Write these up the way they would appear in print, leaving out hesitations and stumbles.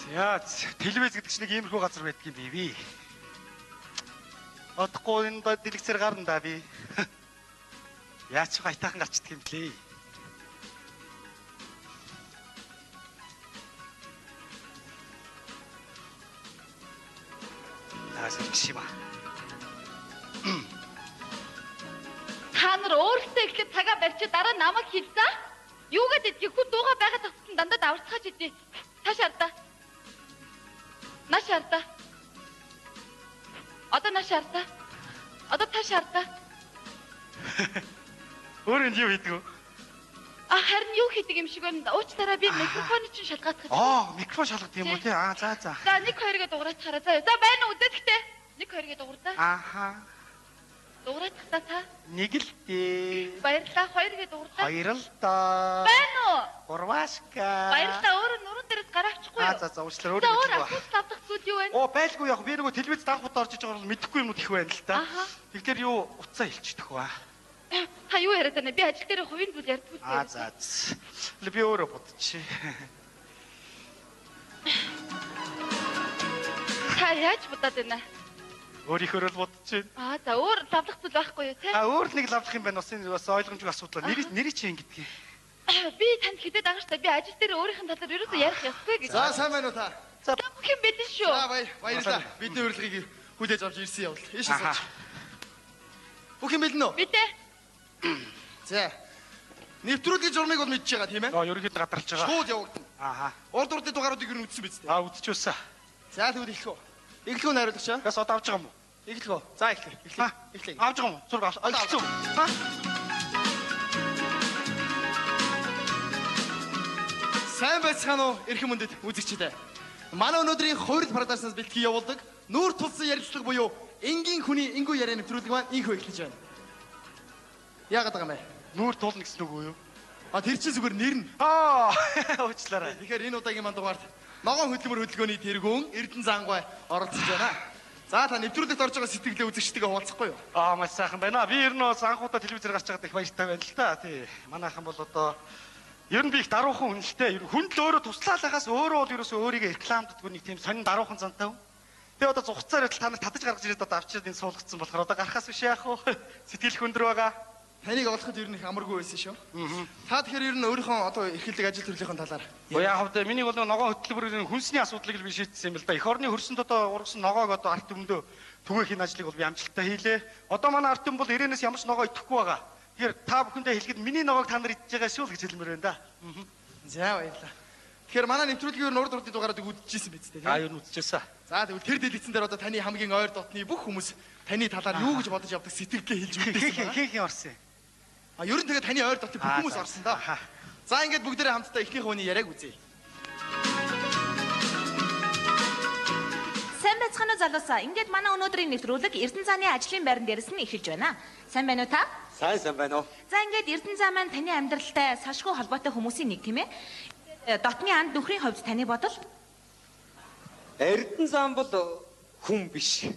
Яа, телевиз гэдэг чинь нэг иймэрхүү газар байдгийн би. Одохгүй энэ дэлгэцээр гарна да би. Яач хайтаахан гарчдаг юм блэ? Асэрчима. Та нар өөрсдөө ихлэ цагаа барьчи дараа намайг хилзаа. Юугаад идэх хүн дууга байгаад тассан дандаа даварцгааж идэ. Тааш ардаа. Наш ардаа. Одоо наш ардаа. Одоо тааш ардаа. Өөр энэ юу хийдэг вэ? Харин юу хийдэг юм шиг байна. Уучлаарай би микрофоны чинь шалгаацгах. Микрофон шалгах юм уу тий? За. За 1 2-гээ дуурайчихараа. За байна уу үдээдэгтэй. 1 2-гээ дуурдаа. Ааха. Дуурайчихтаа та. 1 л дээ. Баярлалаа 2-гээ дуурдаа. 2 л доо. Байна уу? Гурвашка. Баярлалаа өөрөө нуруунд дээрээс гараа авчихгүй юу? За уучлаарай өөрөө. Өөр ахуйц авдах зүйл юу вэ? Байлгүй яг би нөгөө телевиз данхууд орж иж байгаа бол мэдэхгүй юмуд их байна л да. Тэгэхээр юу уцаа хэлчихдэг ба. Та юу яриад байна? Би ажил дээр хувийн зүйл ярьдгүй. За. Би өөрөө бодчих. Та яаж бодоод байна? Өөрийнхөө л бодчих. За өөр лавлах зүйл байхгүй юу те? Өөр нэг лавлах юм байна. Бас ойлгомжгүй асуудал. Нэрийг чи ингэдэг юм. Би танд хэдэд байгаа шүү дээ. Би ажил дээр өөрийнх нь талаар ерөөсөө ярих ёсгүй гэж. За сайн байна уу та? За бүх юм бэлэн шүү. За баярлалаа. Бидний урилгыг хүлээж авч ирсэн явал. Ийшээ сууч. Бүх юм бэлэн үү? Бидээ. За. Нэвтрүүлгийн журмыг бол мэдчихэж байгаа тийм ээ? Ерөнхийдөө гадарлаж байгаа. Шууд явагдана. Урд урдын дугааруудыг юу үзсэн биз дээ? Үдчихвсэн. За тэгвэл эхлэх үү? Эхлэх үү найруулагч аа? Гас одоо авч байгаа юм уу? Эхлэх үү? За эхлэх. Авч байгаа юм уу? Зураг авч. Эхэлсэн үү? Сайн байцгаана уу? Эрхэм мөндөд үзэгчдээ. Манай өнөөдрийн хувирал парадаснаас бэлтгэн явуулдаг нүүр тулсан ярилцлага буюу энгийн хүний энгүү яриа нэвтрүүлэг маань инхөө эхлэж байна. Яагаад байгаа юм бэ? Нүүр тулна гэсэн үг үү? Тэр чинь зүгээр нэр нь. Уучлаарай. Тэгэхээр энэ удаагийн манд дугаарт ногоон хөдөлмөр хөдөлгөөний тэргүүн Эрдэнэ Зангай оролцож байна. За та нэвтрүүлэгт орж байгаа сэтгэлээ үзэгчтэйгээ хуваалцахгүй юу? Маш сайхан байна. Би ер нь анхудаа телевизээр гарч байгаад их баяртай байна л да. Тий. Манайхан бол одоо ер нь би их даруухан үнэлтэй. Ер нь хүн л өөрөө туслаалахаас өөрөө бол ерөөсөө өөрийгөө рекламддаг нэг тийм сонин даруухан зантай. Тэгээ одоо зугцаар байтал та нар татаж гаргаж ирээд одоо авчирд энэ суулгацсан болохоор одоо гарахаас биш яах вэ? Сэтгэл хөндөр байгаа. Таныг олоход ер нь их амаргүй байсан шүү. Та тэгэхээр ер нь өөрийнхөө одоо эрхэлдэг ажил төрлийнхөө талаар. Яг хавд миний бол ногоон хөтөлбөрийн хүнсний асуудлыг би шийдсэн юм л да. Эх орны хөрсөнд одоо ургасан ногоог одоо арт өмнөдөө түгээх энэ ажлыг бол би амжилттай хийлээ. Одоо манай арт юм бол ирээнээс ямар ч ногоо идэхгүй байгаа. Тэгэхээр та бүхэндээ хэлэхэд миний ногоог та нар идж байгаа шүү л гэж хэлмээр байна да. За баярлалаа. Тэгэхээр манай нэвтрүүлгийн урд урдын дугаарыг үзчихсэн биз дээ. Юу үзчихсэн. За тэгвэл тэр дэлгэцэн дээр одоо таны хамгийн ойр дотны бүх хүмүүс таны талаар юу гэж бодож явдаг сэтгэлгээ хэлж үлдээсэн байна. Хин орсон. Ер нь тэгээ таны ойр дотны бүх хүмүүс орсон да. За ингээд бүгдээрээ хамтдаа эхнийх хүний яриаг үзье. Сайн байцгаана уу залуусаа. Ингээд манай өнөөдрийн нэвтрүүлэг Эрдэнэ зааны ажлын байран дээрээс нь эхэлж байна. Сайн байна уу та? Сайн байна уу. За ингээд Эрдэнэ зам маань таны амьдралтай салшгүй холбоотой хүмүүсийн нэг тийм ээ. Дотны анд нөхрийн хувьд таны бодол? Эрдэнэ зам бол хүн биш.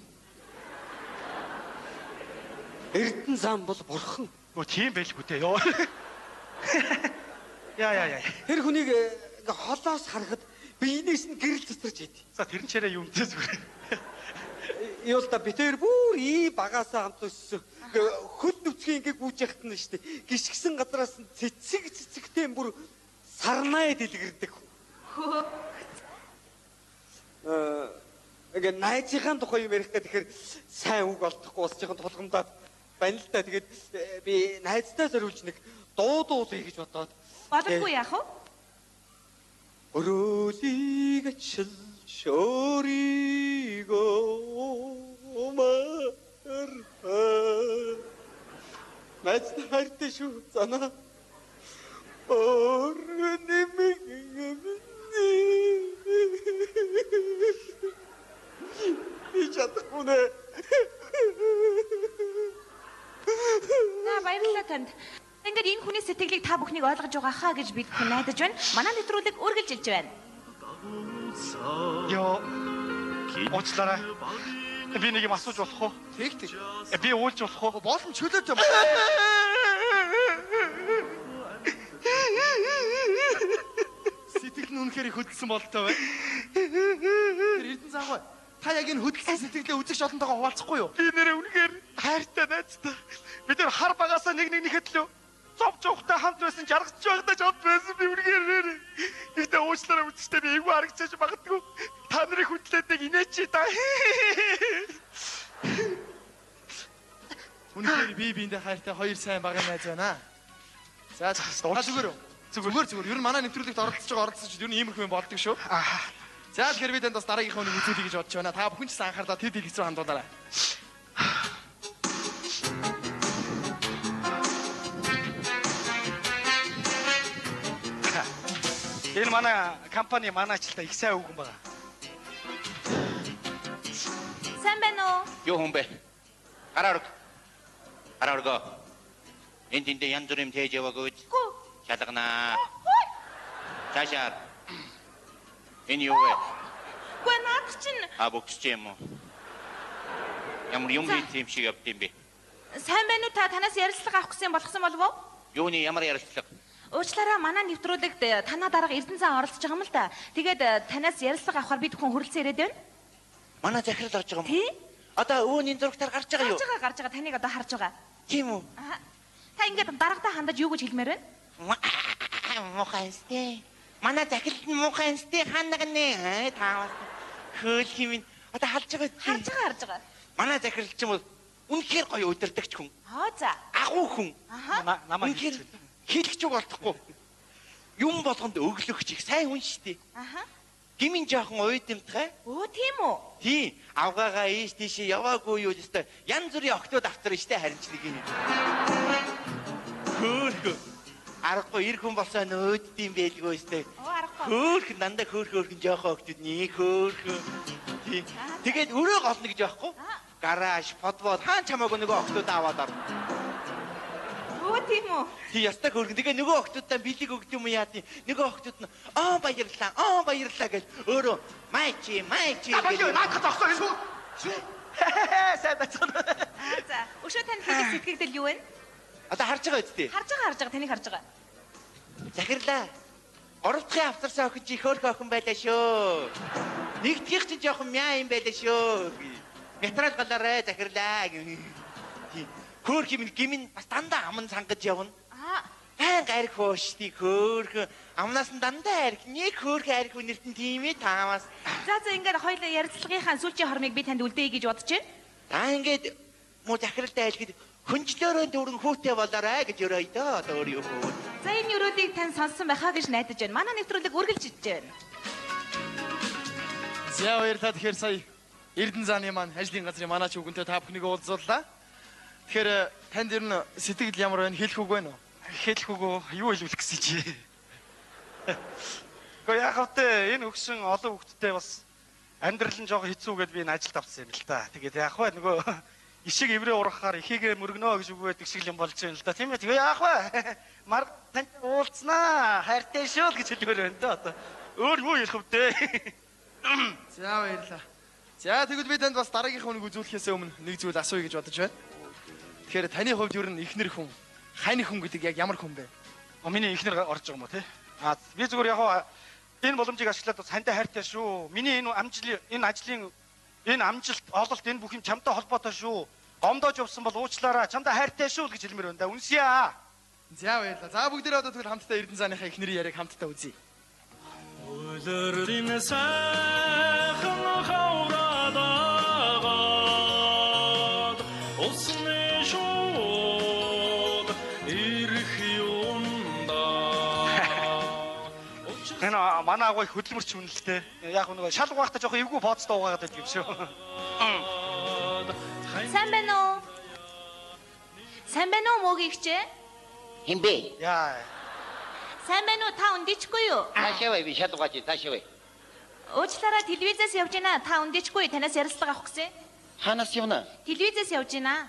Эрдэнэ зам бол бурхан. Тийм байлгүй дээ ёо. Яа. Тэр хүнийг ингээ холоос харахад биенээс нь гэрэл цэцэрч идэв. За тэр нь чараа юм дээ зүгээр. Юу л да битээр бүр багасаа хамт өссөн. Хөл нүцгий ингээ гүйж яхад нь штэ. Гიშгсэн гадраас нь цэцэгтэй бүр сарнаа дэлгэрдэг. Ингээ найзынхаа тухай юм ярих гэхээр сайн үг олдохгүй усчихын тулгамдаад байна л да. Тэгээд би найзтай зориулж нэг дуу дуулъя гэж бодоод. Бодохгүй яах вэ? Өрөөлийг ачил шоригоо маар найзтай хайртай шүү занаа. Би чадахгүй нэ. Баярлалаа танд. Ингээд энэ хүний сэтгэлийг та бүхнийг ойлгож байгаа хаа гэж бид хүн найдаж байна. Манай нэвтрүүлэг үргэлжилж байна. Ёо. Уучлаарай. Би нэг юм асууж болох уу? Тэг. Би уулж болох уу? Боломж чөлөөтэй. Сэтгэл нь үнэхээр хөдөлсөн болтой бай. Тэр Эрдэнэ зан гой. Та яг энэ хөдөлсөн сэтгэлдээ үзэгч олонтойгоо хуваалцахгүй юу? Би нэрээ үнэхээр хайртай найзтай. Бид нэр хар багасаа нэгнийхээ төлөө зов жоохтой хамт байсан жаргаж байхдаа ч од байсан би үнэхээр нэр. Гэхдээ уучлаарай үзчихтэй би эвгүй харагчаач магадгүй. Та нарыг хүндлээд нэг инээч та. Үнэхээр би биэндээ хайртай хоёр сайн багын найз байна. За зүгээр. Зүгээр. Ер нь манай нэвтрүүлэгт оролцож ер нь иймэрхүү юм болдог шүү. За тэгэхээр бид энд бас дараагийнхаа нэг үзүүлэе гэж бодож байна. Та бүхэн ч сайн анхаарлаа тэд хэлэх зүй хандуулаарай. Энэ манай компани манай ажилтаа их сайн үгэн байгаа. Сайн байна уу? Юу хүн бэ? Гараа орго. Энд янз бүрийн тээж яваагүй. Шалгана. Цаашаа. Энэ юу вэ? Гүй наад чинь Боксч юм уу? Ямар юм хийх юм шиг явд юм бэ? сайн байна уу? Танаас ярилцлага авах гэсэн болгосон болов уу? Юуны ямар ярилцлага? Уучлаарай, манай нэвтрүүлэгт танаа дарга Эрдэнэ зан оролцож байгаа юм л да. Тэгээд танаас ярилцлага авахар бид хүн хүрэлцэн ирээд байна. Манай захирал орж байгаа юм. Тий? Одоо өвөний зурагтаар гарч байгаа юу? Гарч байгаа. Таныг одоо харж байгаа. Тийм үү? Та ингээд даргатай хандаж юу гэж хэлмээр байна? Моханстэй. Манай захирал нь моханстэй ханагнэ. Таавал хөөл химэн одоо халж байгаа. Харж байгаа. Манай захирал ч юм уу үнэхээр гоё өдөрдөгч хүн. За. Агуу хүн. Намайг хэлэх ч болтохгүй. Юм болгонд өглөгч их сайн хүн шүү дээ. Гимин жоохон уйдэмтгай. Өө тийм үү? Тий, авгаагаа ийш тийш яваагүй юу гэстэй. Янз бүрийн октод автар штэ харин ч нэг юм. Хөөх. Аргагүй ир хүн болсоо нөөддөм байлгүй штэ. Аргагүй. Хөөх дандаа хөөх жоохон октод нэг хөөх. Тий. Тэгээд өрөө голно гэж яахгүй. Гараж, подвод хаан чамаагүй нөгөө октод аваад ор. Өө тийм үү? Тий, ястаа хөөргөн. Тэгээ нөгөө октодтай бэлэг өгд юм яа тий. Нөгөө октод нь баярлаа гэж өөрөө майчи гэж наадах зогсоо шүү. Сайн бацгаа. За. Өшөө тань хэлэх сэтгэгдэл юу вэ? Одоо харж байгаа үсттэй. Харж байгаа. Таныг харж байгаа. Захирлаа. Оровчгийн авторсан охин чи хөөрхөн охин байлаа шүү. Нэгдгийх чи жоохон мяа юм байлаа шүү. Метрал галаарэ захирлаа. Хөөрх юм гимэн бас дандаа аман сангаж явна. Айн гарих хөшти хөөрхөн амнаас нь дандаа арх нэг хөөрхөн арх үнэртэн тийм ээ таамаас. За ингээд хоёул ярилцлагынхаа сүүлчийн хормыг би танд үлдээе гэж бодож байна. Та ингээд муу захиралтай айлгад хөнчлөөрөө дөрөн хүүтэй болоорой гэж өрөөй дөө одоо өөр юу. За энэ өрөөдийг тань сонссон байхаа гэж найдаж байна. Манай нэвтрүүлэг үргэлжлэж байна. За баярлалаа. Тэгэхээр сая Эрдэнэ зааны маань ажлын газрын манаач үгэнтэй та бүхнийг уулзууллаа. Тэгэхээр танд ер нь сэтгэл ямар байна? Хэлэх үг байна уу? Хэлэх үгөө юу хэлүүлэх гэсэн чи. Гэхдээ яг хэвтэ энэ өгсөн олон хүүхдтэй бас амьдрал нь жоохон хэцүү гэдээ би энэ ажилд авсан юм л та. Тэгээд яг хөө нөгөө ишиг эврээ ургахаар ихийгээ мөргөнөө гэж үг байдаг шиг юм болж байна л да. Тийм ээ. Тэгээ яг хөө мар танд уулзнаа. Хайртай шүү гэж хэлмээр байна да одоо. Өөр юу ярих вэ? За баярлалаа. За тэгвэл би танд бас дараагийнхаа нэг үзүүлэхээс өмнө нэг зүйл асууя гэж бодож байна. Тэгэхээр таны хувьд ер нь ихнэр хүн, хань хүн гэдэг яг ямар хүн бэ? Миний ихнэр орж байгаа юм уу те? Би зүгээр яг энэ боломжийг ашиглаад бас хандаа хайртай шүү. Миний энэ ажлын энэ амжилт, ололт энэ бүх юм чамтай холбоотой шүү. Гомдоож явсан бол уучлаарай. Чамтай хайртай шүү гэж хэлмээр байна да. Үнсье. За баярлалаа. За бүгдээрээ одоо тэгвэл хамтдаа Эрдэнэ зааныхаа ихнэрийн яриаг хамтдаа үзье. Улирдин сайхан хаврадагаад усны шууд ирэх юмда. Энэ манай агуу их хөдөлмөрч хүн л те. Яг нөгөө шал угаахтаа жоохон эвгүй бооцтой угаагаад байдаг юм шүү. Сайн байна уу? Сайн байна уу мөгийгчээ? Химбэ. Яа. Сайн байна уу? Та өндичгүй юу? Таашаа би шалгаач таашаа. Уучлаарай, телевизээс явж байна. Та өндичгүй танаас ярилцлага авах гэсэн. Ханаас явна. Телевизээс явж байна.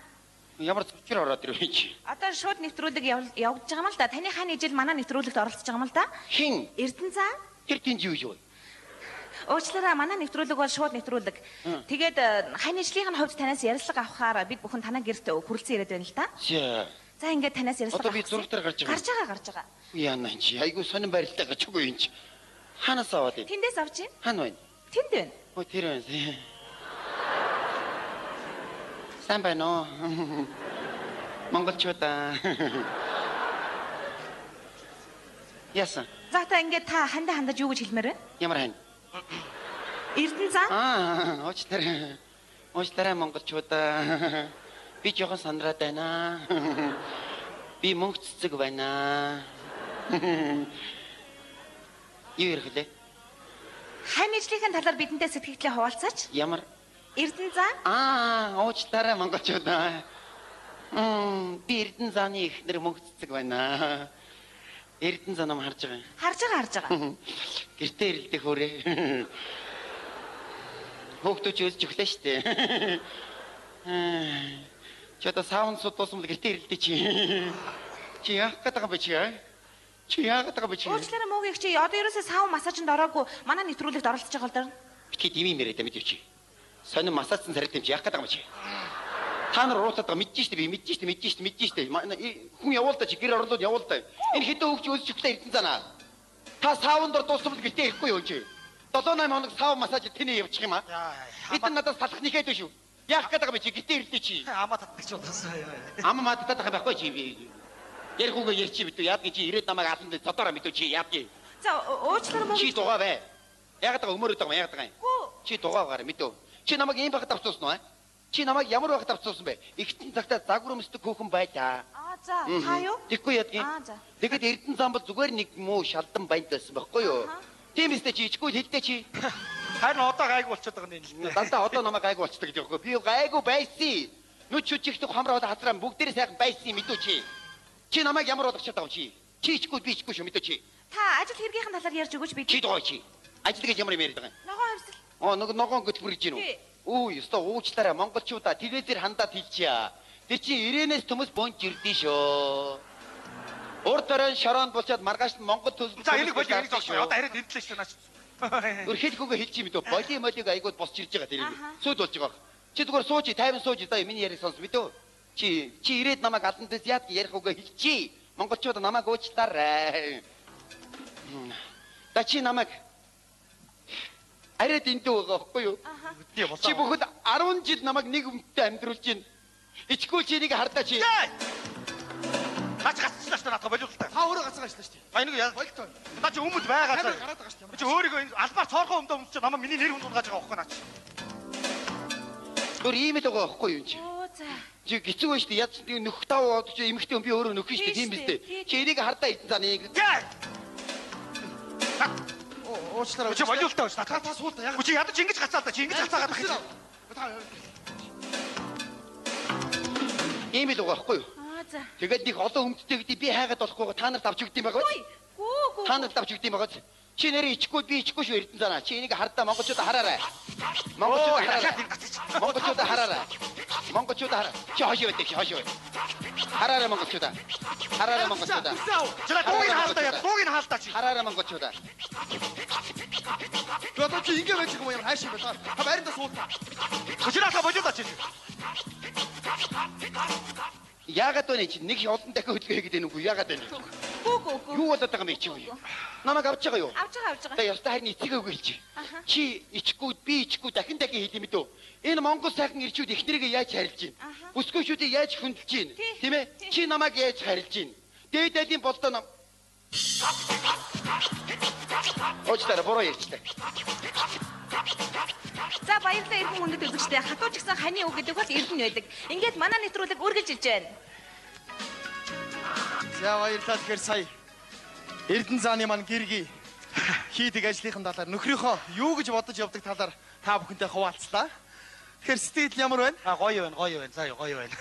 Ямар зөвчөр ороод ирвэ чи. Одоо шууд нэвтрүүлэг явж байгаа юм л да. Таны хааны ижил манай нэвтрүүлэгт оролцож байгаа юм л да. Хин? Эрдэнэ зан. Тэр тэнж юу юу? Уучлаарай, манай нэвтрүүлэг бол шууд нэвтрүүлэг. Тэгээд хааны ижлийнх нь хувьд танаас ярилцлага авахаар бид бүхэн танаа гэрт хүрэлцэн ирээд байна л да. За ингээд танаас ярилцлага. Одоо би зургатаар гарч байгаа. Гарч байгаа. Яана чи айгу сонин байралтай гачгүй юм чи. Ханаас аваад ий. Тэндээс авч байна. Хан байна. Тэнд байна. Ой тэр байна. Сайн байна уу? Монголчуудаа. Яасан? За та ингээд та хандаж юу гэж хэлмээр байна? Ямар хань? Эрдэнэзан. Уучлаарай монголчуудаа. Би жоохон сандраад байна. Би мөнгө цэцэг байна. Юу ярих вэ? Хань ижлийнхэн талаар бидэнтэй сэтгэгдлээ хуваалцаач. Ямар? Эрдэнэзан. Уучлаарай монголчуудаа. Би Эрдэнэзаны ихнэр мөнгө цэцэг байна. Эрдэнэзан ном харж байгаа. Харж байгаа. Гэртээ ирэлдэх хөөрэй. Хөөхтөч өзж өглөө штэ. Чи одоо саун судуусан бол гэртээ ирэлдээ чи. Чи яах гэдэг юм бэ чи? Чи яах гэдэг юм бэ чи? Уучлаарай муугийн чи одоо ерөөсөө сав массажинд ороогүй манай нэвтрүүлэгт оролцож байгаа бол даа. Битгий димий мэрэд мэдээч чи. Сонин массажсан царайт юм чи яах гэдэг юм чи? Та нар уруутаад байгаа мэдэж штэ би мэдэж штэ. Хүн явуулдаа чи гэр орлоод явуулдаа. Энэ хэдэн хөвч өзж өглөө Эрдэнэзанаа. Та саунд ор дууссан бол гэртээ ирэхгүй юу чи? 7-8 хоног сав массаж тэний явуучих юм аа. Эдэн надаас салах нэхэд биш үү? Яах гэдэг юм чи гэртээ ирлээ чи. Амаа татдаг ч удаас. Ама мадтаад байгаа байхгүй чи би. Ярих үгээ ярьчих битүү яад гэж ирээд намайг алан дээр цодороо мэдүү чи яад гээ. За уучлаарай муу. Чи дугаа бай. Яагаад байгаа өмөрөд байгаа яагаад байгаа юм? Гүү. Чи дугаагаар мэдүү. Чи намайг ийм багт авцуулсан уу? Чи намайг ямар багт авцуулсан бэ? Ихтэн цагтаа загвар өмсдөг хөөхөн байлаа. За та юу? Тэгэхгүй ядгийн. За. Тэгэхэд Эрдэнэ зам бол зүгээр нэг муу шалдан баянд байсан байхгүй юу? Тийм эстэй чи ичгүй хэлдэ чи. Харин одоо гайг болчиход байгаа юм. Дандаа одоо намайг гайг болчихдог гэж байхгүй. Би гайгүй байсан. Нүч чүчигдэх хамраад хазраа бүгдээрээ сайхан байсан мэдүү чи. Чи намайг ямар болгочиход байгаа чи? Чи ичгүй би ичгүй шүү мэдүү чи. Та ажил хэргийнхэн талаар ярьж өгөөч би. Чи доо чи. Ажил гэж ямар юм яриад байгаа юм? Ногоон хөвсөл. Ногоон гэж бүрж гин үү? Өө, ёстой уучлаарай монголчуудаа телевизээр хандаад хэлчихье. Тэр чи ирээнээс төмөс бонж ирдээ шүү. Урд төрön шороонд болчиход маргааш нь Монгол төсөл. За энийг боли энийг зогсоо. Одоо хараад эдлээ шүү наач. Өрхөлгөөгөө хэлчих юм дөө. Боли молиг айгууд босч ирж байгаа тэр юм. Сүйд болж байгаа. Чи зүгээр сууж, тайван сууж одоо миний яриг сонс мэдөө. Чи ирээд намайг алан дэс яад ярих үгээ хэлчихье. Монголчууд намайг уучлаарай. Та чи намайг арайд энд байгаа байхгүй юу? Чи бүхэд 10 жил намайг нэг өмтөд амьдруулж байна. Ичгүй чи энийг хардаа чи. Наач гацчлаа шүү надад болиултаа. Та өөрөө гацгаачлаа шүү. А энийг яа? Болтой. Наа чи өмд байгаа Харин цаа. гараад байгаа шүү. Чи өөрийгөө албаар цоорхоо өмдөө өмч намайг миний нэр хүндгаж байгаа байхгүй наач. Өөр ийм л байгаа байхгүй юу чи? Оо за. Чи гизүү байж тээ яд чи нөх тав од чи эмхтэй би өөрөө нөхөн шүү тийм биз дээ. Чи энийг хардаа идэн за нэг. Уучлаарай. Чи болиултаа шүү Та надад. суулта яг. Чи ядаж ингэж гацаал та чи ингэж гацаагаад байгаа юм. Ийм л байгаа байхгүй юу? За. Тэгээд нэг олон өмдтэй гэдэг би хайгаад болохгүй та нарт авч өгд юм байгаа. Гүү. Та нарт авч өгд юм байгаа. Чи нэрээ ичгүй би ичгүй шүү Эрдэнэ занаа. Чи энийг хардаа монголчуудаа хараарай. Монголчуудаа хараарай. Монголчуудаа хараа. Чи хошоо байдаг чи хошоо. Хараарай монголчуудаа. Хараарай монголчуудаа. Чи дуугийн хаалтаа яа. Дуугийн хаалтаа чи. Хараарай монголчуудаа. Одоо чи ингэ байж байгаа юм ямар хайш юм бэ? Та байранда суулта. Чи наасаа болиулаа чи. Яагаад вэ чи нэг олон дахин хөдөлгөе гэдэг нүггүй яагаад вэ? Гүү. Юу болоод байгаа юм чи юу? Намайг авч байгаа юу? Авч байгаа. Та ястаа харин эцэг өгөөл чи. Чи ичгүй би ичгүй дахин хэлээ мэдөө. Энэ Монгол сайхан ирчүүд ихнэрийгээ яаж харилж байна? Бүсгүйчүүдийг яаж хөндлөж байна? Тийм ээ? Чи намайг яаж харилж байна? Дээд дайдын болдоо нам. Уучлаарай буруу ярьчлаа. За баярлалаа ирхэн хүндэт үзэгчтэй. Хатууч гэсэн ханы үг гэдэг бол Эрдэнэ байдаг. Ингээд манай нэвтрүүлэг үргэлж ирж байна. За баярлалаа тэгэхээр сая Эрдэнэ зааны маань гэргий хийдэг ажлынхан талаар нөхрийнхөө юу гэж бодож явдаг талаар та бүхэнтэй хуваалцлаа. Тэгэхээр сэтгэл ямар байна? Гоё байна. За гоё байна.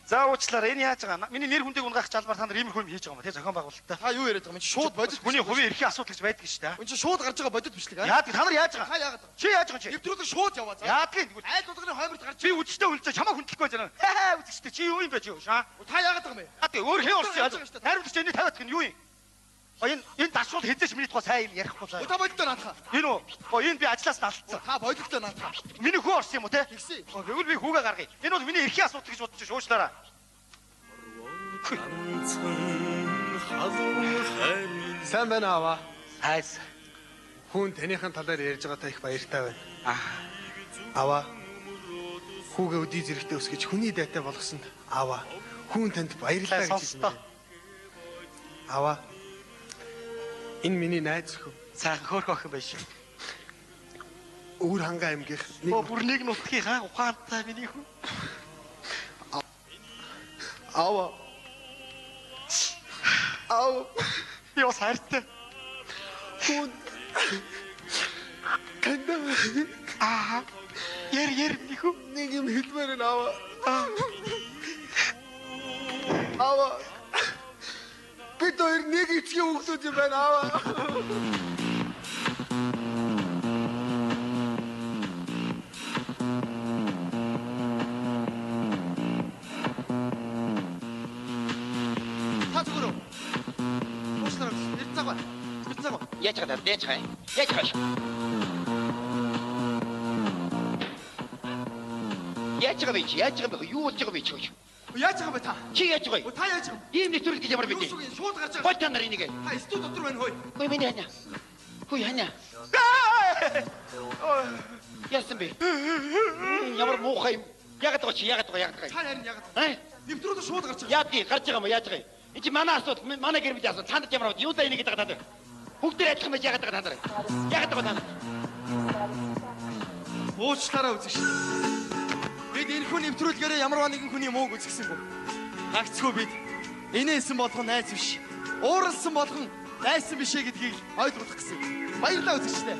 За уучлаарай энэ яаж байгаа? Миний нэр хүндийг унгах жалбаар та нар иймэрхүү юм хийж байгаа юм тий зохион байгуулалтаа. Та юу яриад байгаа юм? Шууд бодит. Хүний хувийн эрхийн асуудал гэж байдаг шүү дээ. Энд чинь шууд гарч байгаа бодит бичлэг аа. Яадаг та нар яаж байгаа? Та яагаад байгаа? Чи яаж байгаа чи? Нэвтрүүлэг шууд яваа за. Яадаг юм? Айл дуудлагын хойморт гарч Би үдштэй үлзээ чамаа хүндлэхгүй байна. Үдштэй чи юу юм бэ чи юу шаа? та яагаад байгаа юм бэ? Яадаг өөр хэн орсон яаж? Найруулагч энэ тавиад гэн юу юм? Энэ дашуул хэзээ ч миний тухай сайн юм ярихгүй заа. Та бодиттой наатах. Энэ үү? Энэ би ажлаас алдсан. Та бодиттой наатах. Миний хүү орсон юм уу те? Тэгсэн. Тэгвэл би хүүгээ гаргая. Энэ бол миний эрхийн асуудал гэж бодож шуучлаарай. ганцхан халуун хайрын Сайн байна аваа. Айс. Хүн таныхын талаар ярьж байгаатай их баяртай байна. Аа. Аваа. Хүүгээ өдий зэрэгтэй өсгөж хүний дайтай болгосонд аваа. Хүн танд баярлалаа гэж Сонстоо. хэлнэ. Аваа. Энэ миний найз өхөө. Сайхан хөөрхөн охин байж. Өвөр хангаа аймгийнх нэг Бүр нэг нутгийнхаа ухаантай миний хүн. аваа. Ау. Яа хайртай. Хүн кэнда Аа. Яр миний хүн. нэг юм хэлмээр нь аваа. Аваа. Бид хоёр нэг эцгийн хүүхдүүд юм байна аваа. Та зүгээр үү? Уучлаарай. Ирцээг ба. Ирцээг ба. Яаж чадаад дэж хай. Яаж хай. Яаж байгаа бэ? Яаж байгаа бэ? Юу болж байгаа бэ чи? Яаж байгаа бэ та? Чи яаж байгаа? Та яаж байгаа? Ийм нэвтрүүлэг гэж ямар Юу бид? шууд гарч байгаа. Гой та нар энийг. Та студ дотор байна хөөе. Хөөе миний ханя. Хөөе ханя. Яасан бэ? Ямар муухай юм. Ягаад байгаа чи? Ягаад байгаа? Та ярин ягаад? Аа? Нэвтрүүлэг шууд гарч байгаа. Яад ий гарч байгаа юм яаж байгаа юм? Энд чи манай асуудал манай гэр бүлийн асуудал цаанд ямар юу да энийг гэдэг та нар. Бүгдээр адилхан байж ягаад байгаа та нар. Ягаад байгаа та нар. Уучлаарай үзэж шин. Бид энэ хүн нэвтрүүлгээрээ ямарваа нэгэн хүний мууг үзгэсэнгүй. Хагцгүй бид энэсэн болгон найз биш. Ууралсан болгон найсан бишээ гэдгийг ойлгуулах гэсэн. Баярлалаа үзэгчтэй.